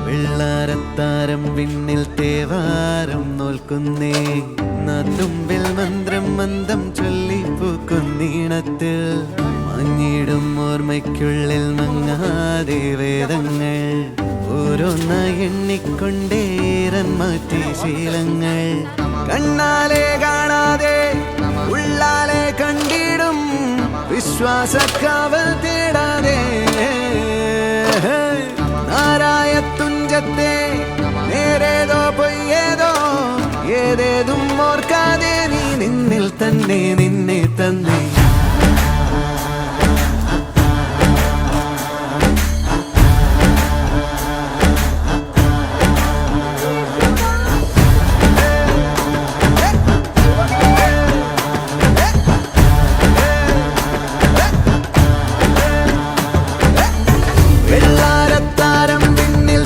വെള്ളാരത്താരം വിണ്ണിൽ തേവാരം നോൽക്കുന്നേ തുമ്പിൽ മന്ത്രം മന്ദം ചൊല്ലിപ്പൂക്കുന്നീണത്തിൽ മഞ്ഞിടും ഓർമ്മയ്ക്കുള്ളിൽ മങ്ങാതെ വേദങ്ങൾ ഓരോന്നായി എണ്ണിക്കൊണ്ടേരൻ മാറ്റി ശീലങ്ങൾ കണ്ണാലെ കാണാതെ ഉള്ളാലെ കണ്ടിടും വിശ്വാസക്കാവൽ തേടാതെ നാരായ തുഞ്ചത്തെ നേരേതോ പൊയ്യേതോ ഏതേതും ഓർക്കാതെ നീ നിന്നിൽ തന്നെ നിന്നെ തന്നെ